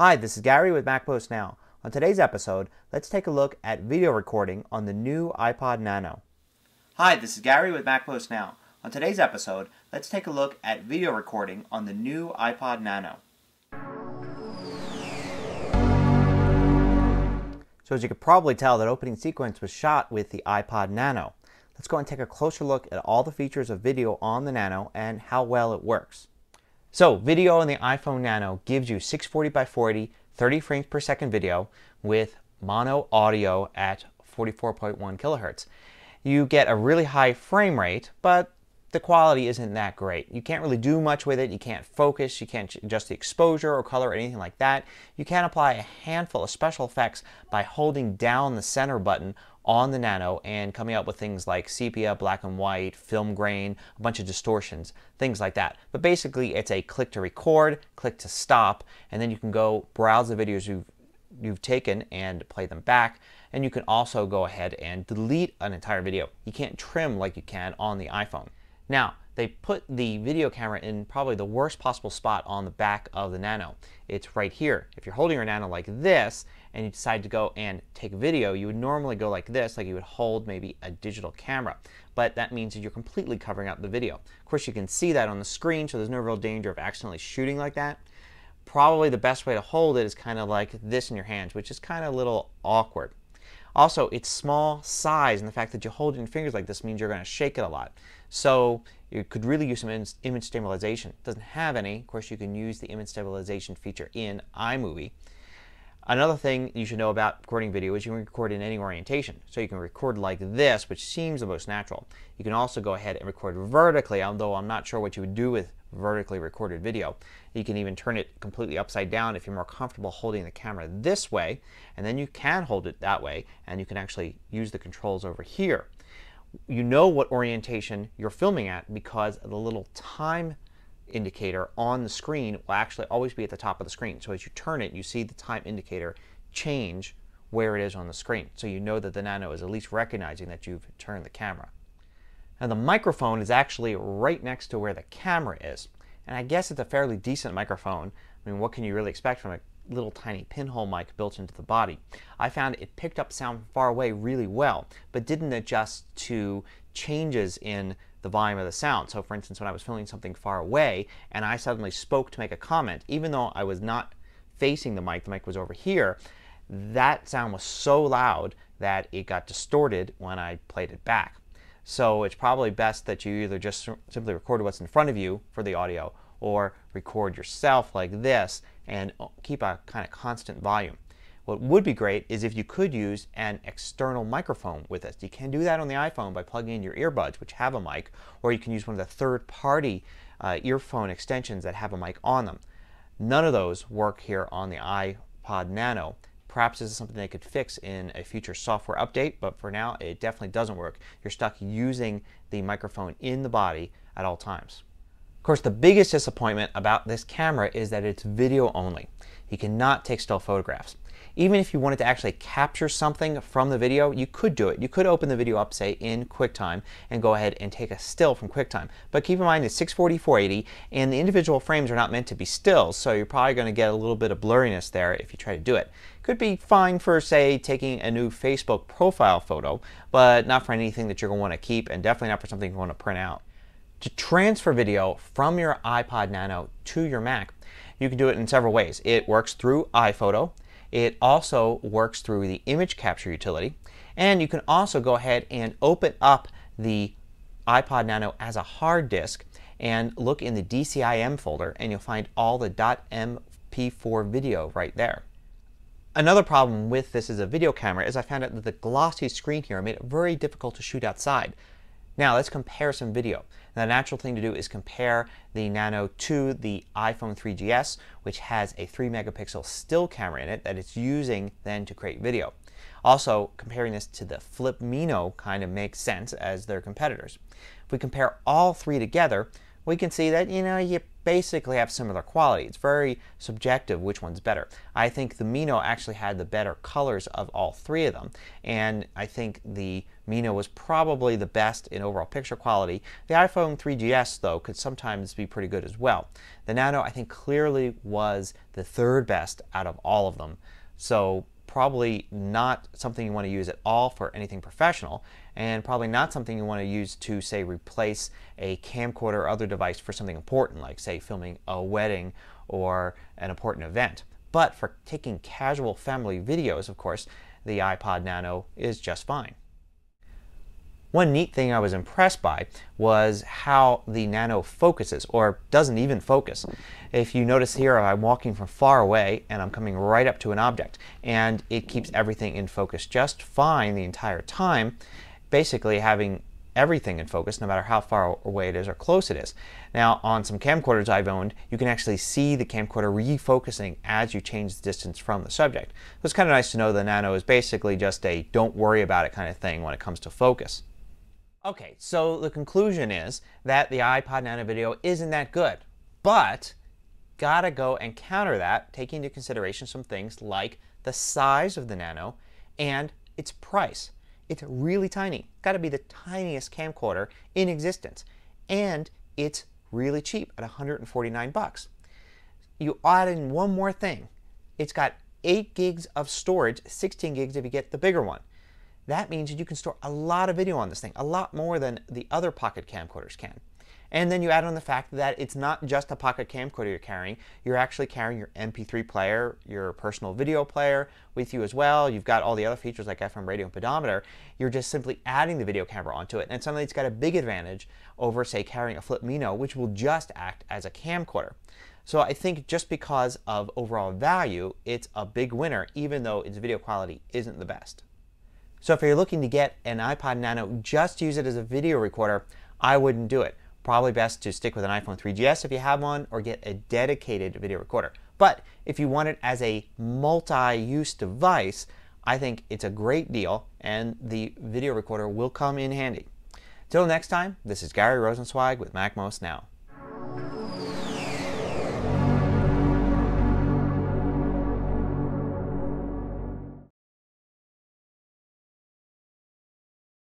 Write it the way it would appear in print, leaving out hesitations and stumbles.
Hi, this is Gary with MacMost Now. On today's episode, let's take a look at video recording on the new iPod Nano. Hi, this is Gary with MacMost Now. On today's episode, let's take a look at video recording on the new iPod Nano. So as you could probably tell, that opening sequence was shot with the iPod Nano. Let's go and take a closer look at all the features of video on the Nano and how well it works. So video on the iPhone Nano gives you 640 by 40, 30 frames per second video with mono audio at 44.1 kilohertz. You get a really high frame rate, but the quality isn't that great. You can't really do much with it. You can't focus, you can't adjust the exposure or color or anything like that. You can apply a handful of special effects by holding down the center button on the Nano and coming up with things like sepia, black and white, film grain, a bunch of distortions, things like that. But basically it's a click to record, click to stop, and then you can go browse the videos you've taken and play them back. And you can also go ahead and delete an entire video. You can't trim like you can on the iPhone. Now, they put the video camera in probably the worst possible spot on the back of the Nano. It's right here. If you're holding your Nano like this and you decide to go and take video, you would normally go like this, like you would hold maybe a digital camera. But that means that you're completely covering up the video. Of course, you can see that on the screen, so there's no real danger of accidentally shooting like that. Probably the best way to hold it is kind of like this in your hands, which is kind of a little awkward. Also, it's small size, and the fact that you hold it in your fingers like this means you're going to shake it a lot. So you could really use some image stabilization. It doesn't have any. Of course, you can use the image stabilization feature in iMovie. Another thing you should know about recording video is you can record in any orientation. So you can record like this, which seems the most natural. You can also go ahead and record vertically, although I'm not sure what you would do with vertically recorded video. You can even turn it completely upside down if you're more comfortable holding the camera this way, and then you can hold it that way, and you can actually use the controls over here. You know what orientation you're filming at because the little time indicator on the screen will actually always be at the top of the screen. So as you turn it, you see the time indicator change where it is on the screen. So you know that the Nano is at least recognizing that you've turned the camera. Now the microphone is actually right next to where the camera is. And I guess it's a fairly decent microphone. I mean, what can you really expect from a little tiny pinhole mic built into the body? I found it picked up sound far away really well, but didn't adjust to changes in the volume of the sound. So for instance, when I was filming something far away and I suddenly spoke to make a comment, even though I was not facing the mic was over here, that sound was so loud that it got distorted when I played it back. So it's probably best that you either just simply record what's in front of you for the audio or record yourself like this and keep a kind of constant volume. What would be great is if you could use an external microphone with this. You can do that on the iPhone by plugging in your earbuds, which have a mic, or you can use one of the third-party earphone extensions that have a mic on them. None of those work here on the iPod Nano. Perhaps this is something they could fix in a future software update, but for now it definitely doesn't work. You're stuck using the microphone in the body at all times. Of course, the biggest disappointment about this camera is that it's video only. You cannot take still photographs. Even if you wanted to actually capture something from the video, you could do it. You could open the video up, say, in QuickTime and go ahead and take a still from QuickTime. But keep in mind it's 640, 480, and the individual frames are not meant to be stills, so you're probably going to get a little bit of blurriness there if you try to do it. Could be fine for, say, taking a new Facebook profile photo, but not for anything that you're going to want to keep, and definitely not for something you want to print out. To transfer video from your iPod Nano to your Mac, you can do it in several ways. It works through iPhoto. It also works through the image capture utility, and you can also go ahead and open up the iPod Nano as a hard disk and look in the DCIM folder, and you'll find all the .mp4 video right there. Another problem with this as a video camera is I found out that the glossy screen here made it very difficult to shoot outside. Now let's compare some video. Now, the natural thing to do is compare the Nano to the iPhone 3GS, which has a 3 megapixel still camera in it that it's using then to create video. Also, comparing this to the Flip Mino kind of makes sense as their competitors. If we compare all three together, we can see that, you basically have similar quality. It's very subjective which one's better. I think the Mino actually had the better colors of all three of them, and I think the Mino was probably the best in overall picture quality. The iPhone 3GS though could sometimes be pretty good as well. The Nano I think clearly was the third best out of all of them, so probably not something you want to use at all for anything professional, and probably not something you want to use to, say, replace a camcorder or other device for something important, like, say, filming a wedding or an important event. But for taking casual family videos, of course, the iPod Nano is just fine. One neat thing I was impressed by was how the Nano focuses, or doesn't even focus. If you notice here, I'm walking from far away and I'm coming right up to an object, and it keeps everything in focus just fine the entire time, basically having everything in focus no matter how far away it is or close it is. Now on some camcorders I've owned, you can actually see the camcorder refocusing as you change the distance from the subject. So it's kind of nice to know the Nano is basically just a don't worry about it kind of thing when it comes to focus. Okay, so the conclusion is that the iPod Nano video isn't that good, but gotta go and counter that, taking into consideration some things like the size of the Nano and its price. It's really tiny, gotta be the tiniest camcorder in existence, and it's really cheap at 149 bucks. You add in one more thing, it's got 8 gigs of storage, 16 gigs if you get the bigger one. That means that you can store a lot of video on this thing, a lot more than the other pocket camcorders can. And then you add on the fact that it's not just a pocket camcorder you're carrying, you're actually carrying your MP3 player, your personal video player with you as well. You've got all the other features like FM radio and pedometer. You're just simply adding the video camera onto it, and suddenly it's got a big advantage over, say, carrying a flip Mino, which will just act as a camcorder. So I think just because of overall value, it's a big winner, even though its video quality isn't the best. So if you're looking to get an iPod Nano just to use it as a video recorder, I wouldn't do it. Probably best to stick with an iPhone 3GS if you have one, or get a dedicated video recorder. But if you want it as a multi-use device, I think it's a great deal, and the video recorder will come in handy. Till next time, this is Gary Rosenzweig with MacMost Now.